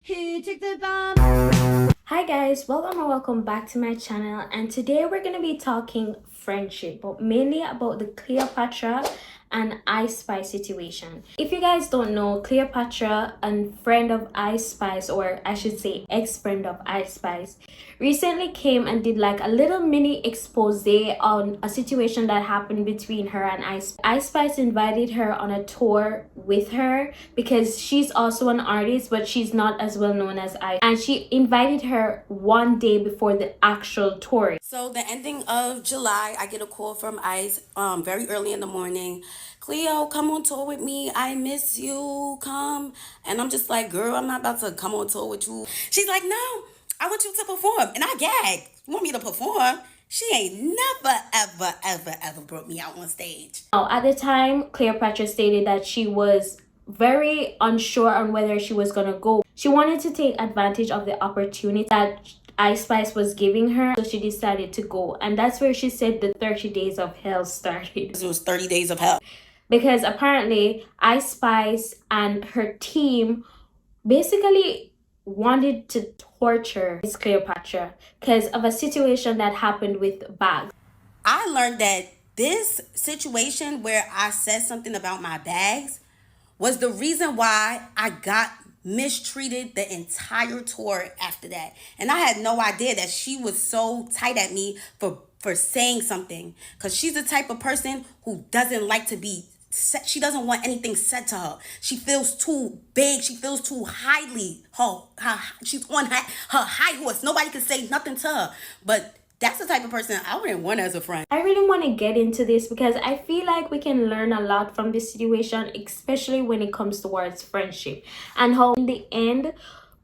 Who took the bomb? Hi guys, welcome or welcome back to my channel, and today we're going to be talking friendship, but mainly about the Cleopatra and Ice Spice situation. If you guys don't know, Cleopatra, a friend of Ice Spice, or I should say ex-friend of Ice Spice, recently came and did like a little mini expose on a situation that happened between her and Ice Spice invited her on a tour with her because she's also an artist, but she's not as well known as Ice, and she invited her one day before the actual tour. So the ending of July, I get a call from Ice very early in the morning. Cleo, come on tour with me. I miss you. Come. And I'm just like, girl, I'm not about to come on tour with you. She's like, no, I want you to perform. And I gagged. You want me to perform? She ain't never, ever brought me out on stage. Now, at the time, Cleopatra stated that she was very unsure on whether she was gonna go. She wanted to take advantage of the opportunity that Ice Spice was giving her, so she decided to go, and that's where she said the 30 days of hell started. It was 30 days of hell. Because apparently Ice Spice and her team basically wanted to torture Miss Cleopatra because of a situation that happened with bags. I learned that this situation where I said something about my bags was the reason why I got mistreated the entire tour after that. And I had no idea that she was so tight at me for saying something, because she's the type of person who doesn't like to be said. She doesn't want anything said to her. She feels too big. She feels too highly. She's on her high horse. Nobody can say nothing to her. But that's the type of person I wouldn't want as a friend. I really want to get into this because I feel like we can learn a lot from this situation, especially when it comes towards friendship, and how in the end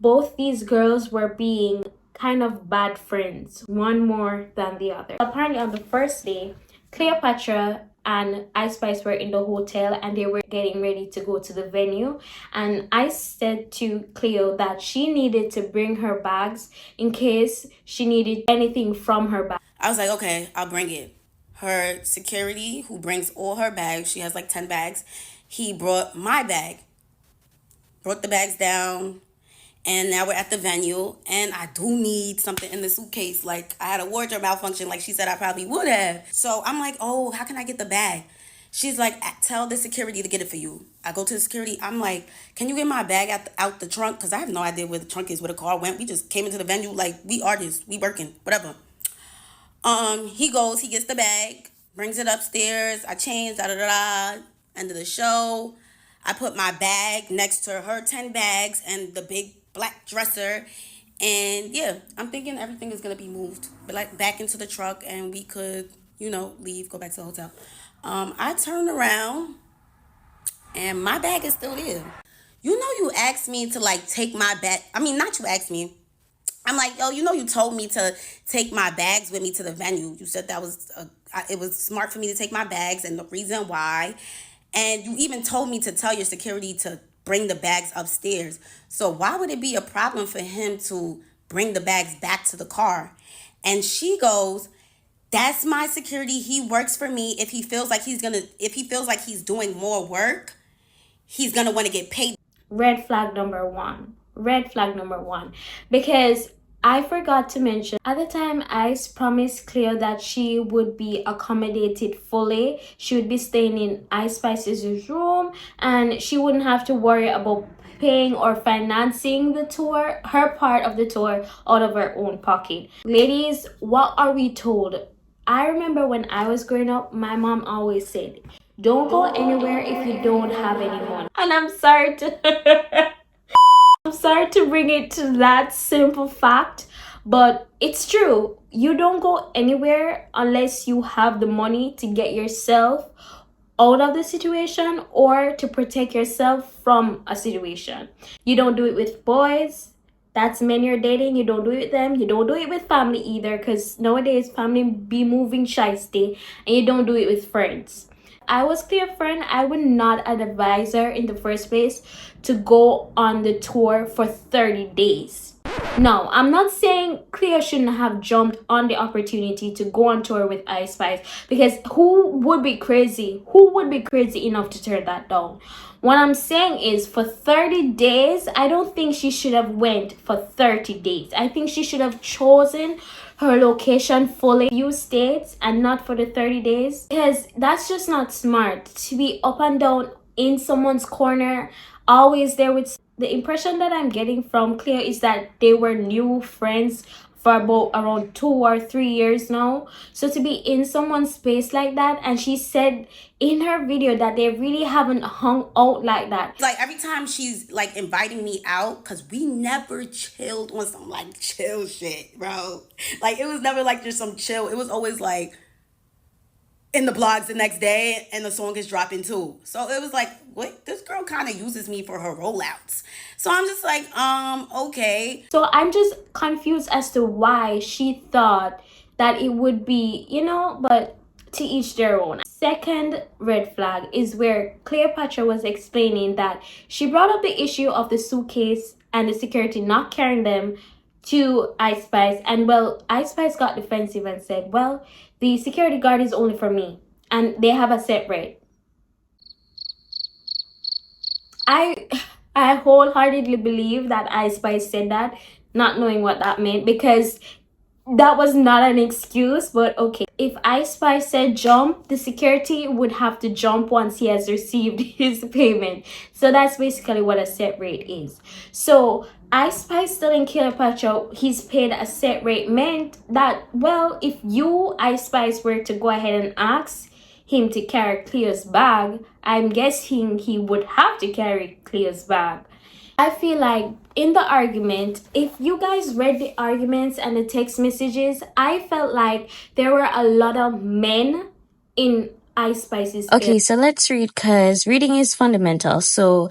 both these girls were being kind of bad friends, one more than the other. Apparently on the first day, Cleopatra and Ice Spice were in the hotel and they were getting ready to go to the venue, and Ice said to Cleo that she needed to bring her bags in case she needed anything from her bag. I was like, okay, I'll bring it. Her security, who brings all her bags, she has like 10 bags, he brought my bag, brought the bags down, and now we're at the venue, and I do need something in the suitcase. Like, I had a wardrobe malfunction, like she said I probably would have. So I'm like, oh, how can I get the bag? She's like, tell the security to get it for you. I go to the security. I'm like, can you get my bag out the trunk? Because I have no idea where the trunk is, where the car went. We just came into the venue like we artists, we working, whatever. He goes, he gets the bag, brings it upstairs. I change, end of the show. I put my bag next to her 10 bags and the big black dresser. And yeah, I'm thinking everything is going to be moved like back into the truck and we could, leave, go back to the hotel. I turned around and my bag is still there. You asked me to like take my bag. I mean, not you asked me. I'm like, yo, you told me to take my bags with me to the venue. You said that it was smart for me to take my bags and the reason why. And you even told me to tell your security to bring the bags upstairs. So why would it be a problem for him to bring the bags back to the car? And she goes, that's my security. He works for me. If he feels like he's doing more work, he's gonna want to get paid. Red flag number one. Red flag number one. Because I forgot to mention, at the time, Ice promised Cleo that she would be accommodated fully. She would be staying in Ice Spice's room and she wouldn't have to worry about paying or financing the tour, her part of the tour, out of her own pocket. Ladies, what are we told? I remember when I was growing up, my mom always said, don't go anywhere if you don't have any money. And I'm sorry to I'm sorry to bring it to that simple fact, but it's true. You don't go anywhere unless you have the money to get yourself out of the situation or to protect yourself from a situation. You don't do it with boys. That's men you're dating. You don't do it with them. You don't do it with family either, because nowadays family be moving shiesty, and you don't do it with friends. I was Cleo's friend, I would not advise her in the first place to go on the tour for 30 days. No, I'm not saying Cleo shouldn't have jumped on the opportunity to go on tour with Ice Spice, because who would be crazy? Who would be crazy enough to turn that down? What I'm saying is, for 30 days, I don't think she should have went for 30 days. I think she should have chosen her location fully, few states, and not for the 30 days, because that's just not smart to be up and down in someone's corner, always there with. The impression that I'm getting from Cleo is that they were new friends for about around 2 or 3 years now. So to be in someone's space like that, and she said in her video that they really haven't hung out like that. Like every time she's like inviting me out, because we never chilled on some like chill shit, bro. Like it was never like just some chill. It was always like in the blogs the next day and the song is dropping too. So it was like, what? This girl kind of uses me for her rollouts. So I'm just like, okay. So I'm just confused as to why she thought that it would be, but to each their own. Second red flag is where Cleopatra was explaining that she brought up the issue of the suitcase and the security not carrying them to Ice Spice, and well, Ice Spice got defensive and said, well, the security guard is only for me and they have a set rate. I wholeheartedly believe that Ice Spice said that, not knowing what that meant, because that was not an excuse. But okay, if Ice Spice said jump, the security would have to jump once he has received his payment. So that's basically what a set rate is. So Ice Spice telling Cleopatra he's paid a set rate meant that, well, if you, Ice Spice, were to go ahead and ask him to carry Cleo's bag, I'm guessing he would have to carry Cleo's bag. I feel like in the argument, if you guys read the arguments and the text messages, I felt like there were a lot of men in Ice Spice's Okay, so let's read, because reading is fundamental. So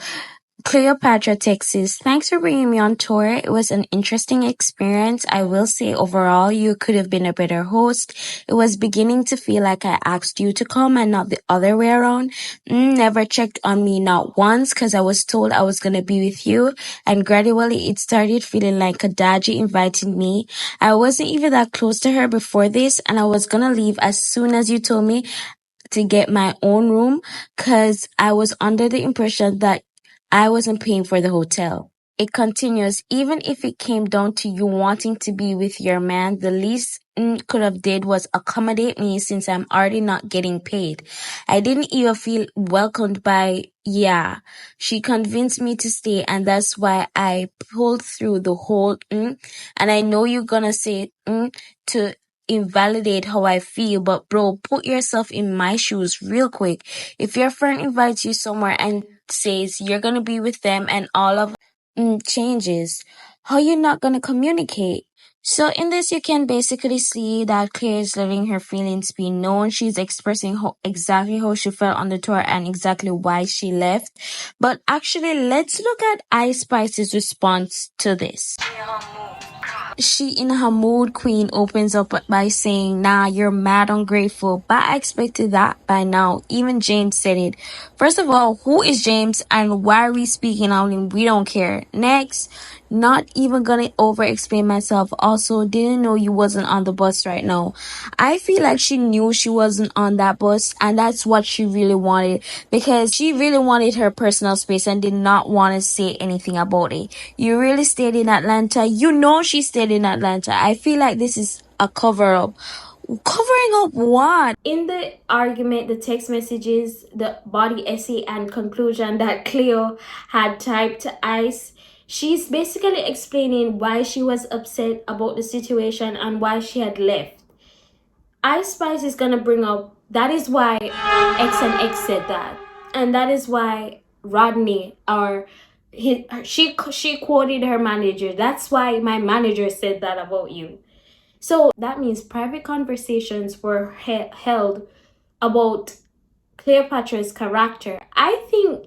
Cleopatra texts, thanks for bringing me on tour. It was an interesting experience. I will say overall, you could have been a better host. It was beginning to feel like I asked you to come and not the other way around. Never checked on me, not once, because I was told I was going to be with you. And gradually it started feeling like Kadaji invited me. I wasn't even that close to her before this, and I was going to leave as soon as you told me to get my own room, because I was under the impression that I wasn't paying for the hotel. It continues, even if it came down to you wanting to be with your man, the least could have did was accommodate me, since I'm already not getting paid. I didn't even feel welcomed by, she convinced me to stay, and that's why I pulled through the whole and I know you're gonna say to invalidate how I feel, but bro, put yourself in my shoes real quick. If your friend invites you somewhere and says you're gonna be with them and all of changes, how you not gonna communicate? So in this, you can basically see that Claire is letting her feelings be known. She's expressing exactly how she felt on the tour and exactly why she left. But actually, let's look at Ice Spice's response to this. She, in her mood, Queen opens up by saying, nah, you're mad ungrateful, but I expected that by now. Even James said it. First of all, who is James and why are we speaking on him? We don't care. Next, not even gonna over explain myself. Also, didn't know you wasn't on the bus right now. I feel like she knew she wasn't on that bus, and that's what she really wanted, because she really wanted her personal space and did not want to say anything about it. You really stayed in Atlanta. You know she stayed in Atlanta. I feel like this is a cover-up. Covering up what? In the argument, the text messages, the body essay and conclusion that Cleo had typed to Ice, she's basically explaining why she was upset about the situation and why she had left. Ice Spice is gonna bring up, that is why X and X said that, and that is why Rodney, or she quoted her manager, that's why my manager said that about you. So that means private conversations were held about Cleopatra's character. I think,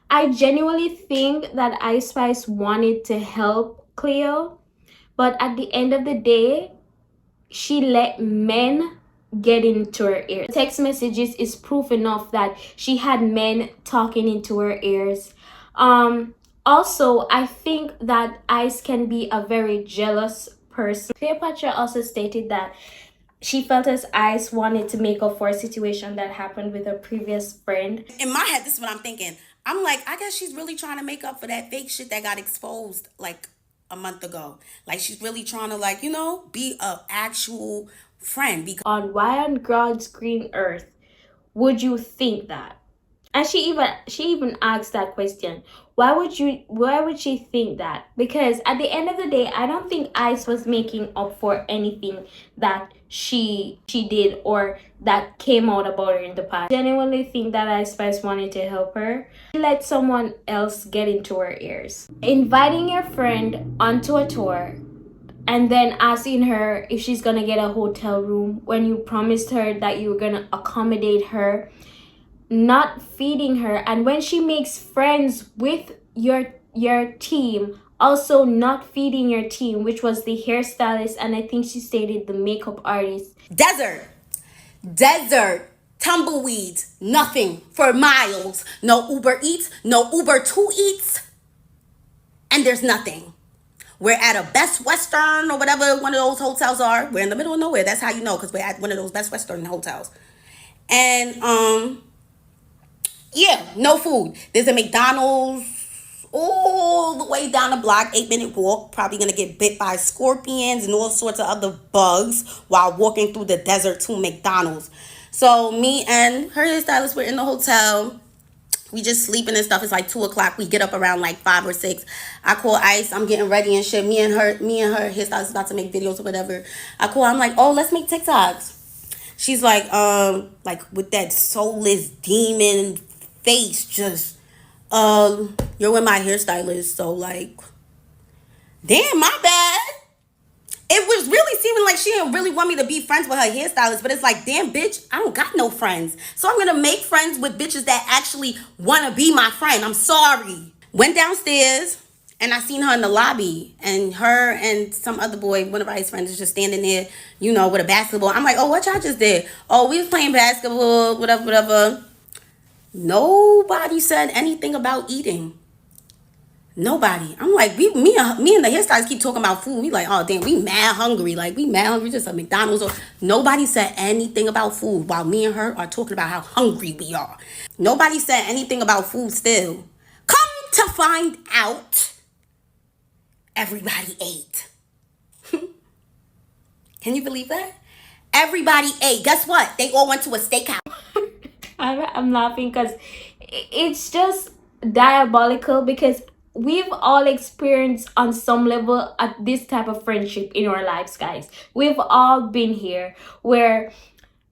I genuinely think that Ice Spice wanted to help Cleo, but at the end of the day, she let men get into her ears. Text messages is proof enough that she had men talking into her ears. Also, I think that Ice can be a very jealous person. Cleopatra also stated that she felt as Ice wanted to make up for a situation that happened with her previous friend. In my head, this is what I'm thinking. I'm like, I guess she's really trying to make up for that fake shit that got exposed like a month ago. Like she's really trying to like, be a actual friend because On why on God's green earth would you think that? And she even asked that question. Why would she think that? Because at the end of the day, I don't think Ice was making up for anything that she did or that came out about her in the past. I genuinely think that Ice Spice wanted to help her. She let someone else get into her ears. Inviting your friend onto a tour and then asking her if she's gonna get a hotel room when you promised her that you were gonna accommodate her, not feeding her, and when she makes friends with your team, also not feeding your team, which was the hairstylist, and I think she stated the makeup artist. desert, tumbleweeds, nothing for miles. No Uber Eats, no Uber 2 Eats, and there's nothing. We're at a Best Western or whatever one of those hotels are. We're in the middle of nowhere. That's how you know, because we're at one of those Best Western hotels. And yeah, no food. There's a McDonald's all the way down the block, 8-minute walk. Probably gonna get bit by scorpions and all sorts of other bugs while walking through the desert to McDonald's. So me and her hairstylist were in the hotel. We just sleeping and stuff. It's like 2:00. We get up around like 5 or 6. I call Ice. I'm getting ready and shit. Me and her hairstylist about to make videos or whatever. I call. I'm like, oh, let's make TikToks. She's like with that soulless demon face, just you're with my hairstylist, so like, damn, my bad. It was really seeming like she didn't really want me to be friends with her hairstylist, but it's like, damn, bitch, I don't got no friends. So I'm gonna make friends with bitches that actually wanna be my friend. I'm sorry. Went downstairs and I seen her in the lobby, and her and some other boy, one of Ice's friends, is just standing there, with a basketball. I'm like, oh, what y'all just did? Oh, we was playing basketball, whatever. Nobody said anything about eating. Nobody. I'm like, me and the hairstylist keep talking about food. We like, oh damn, we mad hungry. Like, we mad hungry, just a McDonald's. Or nobody said anything about food while me and her are talking about how hungry we are. Nobody said anything about food still. Come to find out, everybody ate. Can you believe that? Everybody ate. Guess what? They all went to a steakhouse. I'm laughing because it's just diabolical, because we've all experienced on some level at this type of friendship in our lives, guys. We've all been here where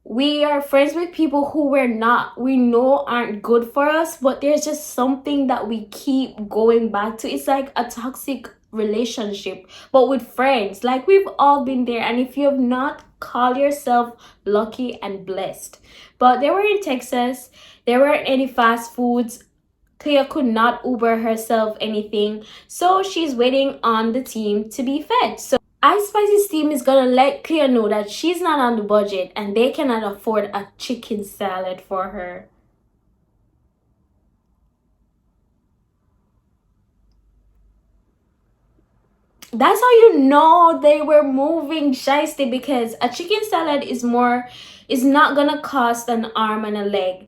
we are friends with people who we know aren't good for us, but there's just something that we keep going back to. It's like a toxic relationship, but with friends. Like, we've all been there, and if you have not, call yourself lucky and blessed. But they were in Texas. There weren't any fast foods. Cleo could not Uber herself anything, so she's waiting on the team to be fed. So Ice Spice's team is gonna let Cleo know that she's not on the budget and they cannot afford a chicken salad for her. That's how you know they were moving shiesty, because a chicken salad is not gonna cost an arm and a leg.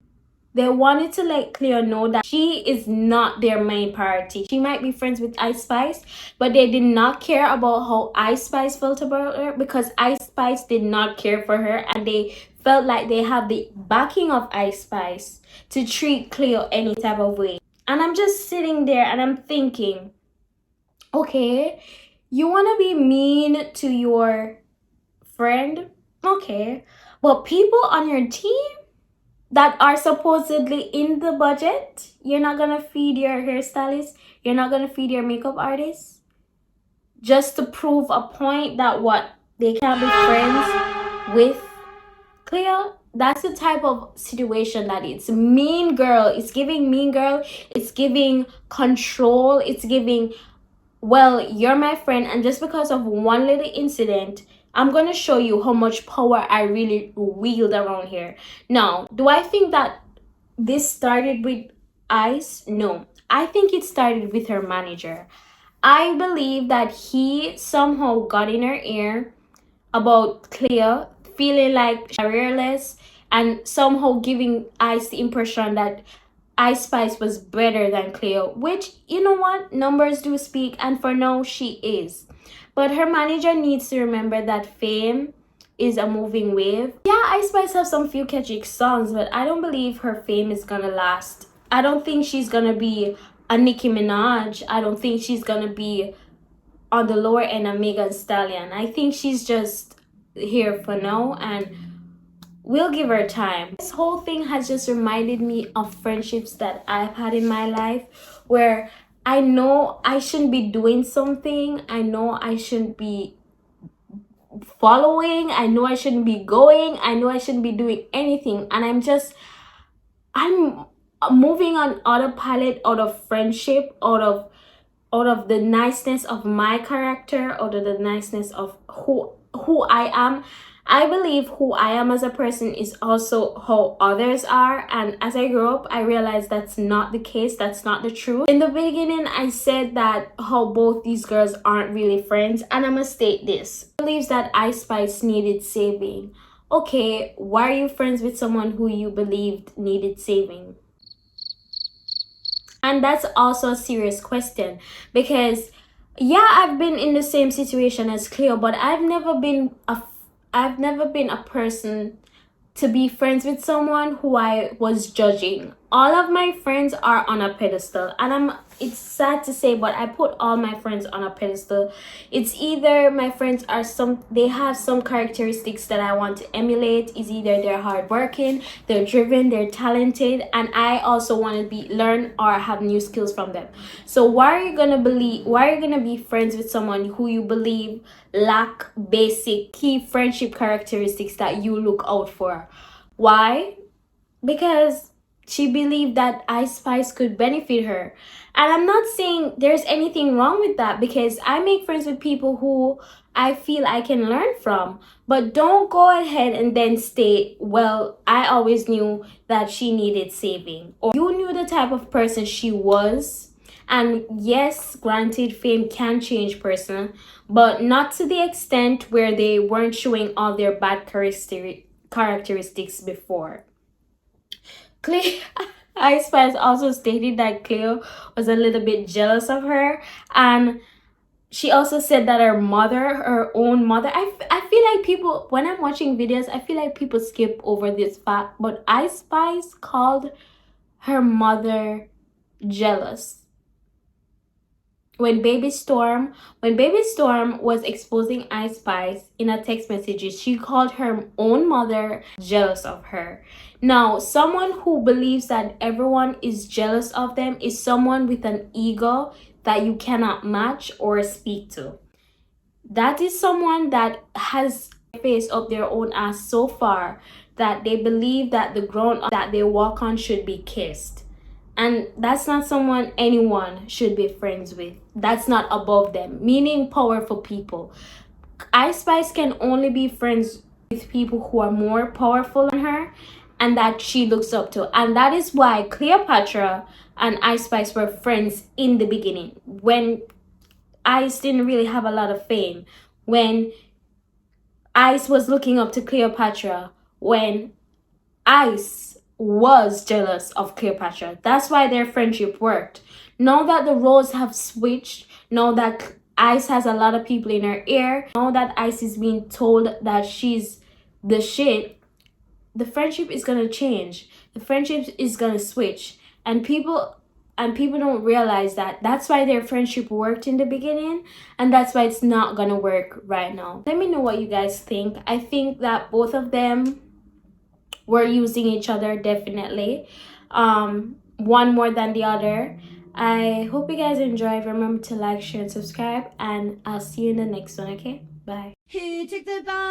They wanted to let Cleo know that she is not their main priority. She might be friends with Ice Spice, but they did not care about how Ice Spice felt about her, because Ice Spice did not care for her, and they felt like they have the backing of Ice Spice to treat Cleo any type of way. And I'm just sitting there and I'm thinking, okay, you want to be mean to your friend? Okay. But people on your team that are supposedly in the budget, you're not gonna feed your hairstylist, you're not gonna feed your makeup artist, just to prove a point that they can't be friends with Cleo. That's the type of situation that it's mean girl. It's giving mean girl. It's giving control. It's giving, well, you're my friend, and just because of one little incident, I'm going to show you how much power I really wield around here. Now, do I think that this started with Ice? No. I think it started with her manager. I believe that he somehow got in her ear about Cleo feeling like careerless and somehow giving Ice the impression that Ice Spice was better than Cleo, which, you know what, numbers do speak, and for now she is. But her manager needs to remember that fame is a moving wave. Yeah, Ice Spice has some few catchy songs, but I don't believe her fame is gonna last. I don't think she's gonna be a Nicki Minaj. I don't think she's gonna be on the lower end of Megan Stallion. I think she's just here for now, and we'll give her time. This whole thing has just reminded me of friendships that I've had in my life where I know I shouldn't be doing something. I know I shouldn't be following. I know I shouldn't be going. I know I shouldn't be doing anything. And I'm moving on autopilot out of friendship, out of the niceness of my character, out of the niceness of who I am. I believe who I am as a person is also how others are, and as I grew up I realized that's not the case, that's not the truth. In the beginning I said that how both these girls aren't really friends, and I'm gonna state this. Believes that Ice Spice needed saving. Okay, why are you friends with someone who you believed needed saving? And that's also a serious question, because yeah, I've been in the same situation as Cleo, but I've never been a person to be friends with someone who I was judging. All of my friends are on a pedestal, and it's sad to say, but I put all my friends on a pedestal. It's either my friends are they have some characteristics that I want to emulate. It's either they're hardworking, they're driven, they're talented, and I also want to learn or have new skills from them. So why are you gonna be friends with someone who you believe lack basic key friendship characteristics that you look out for? Why? Because she believed that Ice Spice could benefit her. And I'm not saying there's anything wrong with that, because I make friends with people who I feel I can learn from. But don't go ahead and then state, well, I always knew that she needed saving. Or you knew the type of person she was. And yes, granted, fame can change person, but not to the extent where they weren't showing all their bad characteristics before. Ice Spice also stated that Cleo was a little bit jealous of her, and she also said that her own mother, I feel like people, when I'm watching videos, I feel like people skip over this fact, but Ice Spice called her mother jealous. When Baby Storm was exposing Ice Spice in a text messages, she called her own mother jealous of her. Now, someone who believes that everyone is jealous of them is someone with an ego that you cannot match or speak to. That is someone that has face up their own ass so far that they believe that the ground that they walk on should be kissed. And that's not someone anyone should be friends with. That's not above them, meaning powerful people. Ice Spice can only be friends with people who are more powerful than her and that she looks up to. And that is why Cleopatra and Ice Spice were friends in the beginning, when Ice didn't really have a lot of fame, when Ice was looking up to Cleopatra, when Ice was jealous of Cleopatra. That's why their friendship worked. Now that the roles have switched, now that Ice has a lot of people in her ear, now that Ice is being told that she's the shit, the friendship is gonna change. The friendship is gonna switch. And people don't realize that. That's why their friendship worked in the beginning, and that's why it's not gonna work right now. Let me know what you guys think. I think that both of them were using each other, definitely. One more than the other. I hope you guys enjoyed. Remember to like, share, and subscribe, and I'll see you in the next one, okay? Bye. Who took the bomb?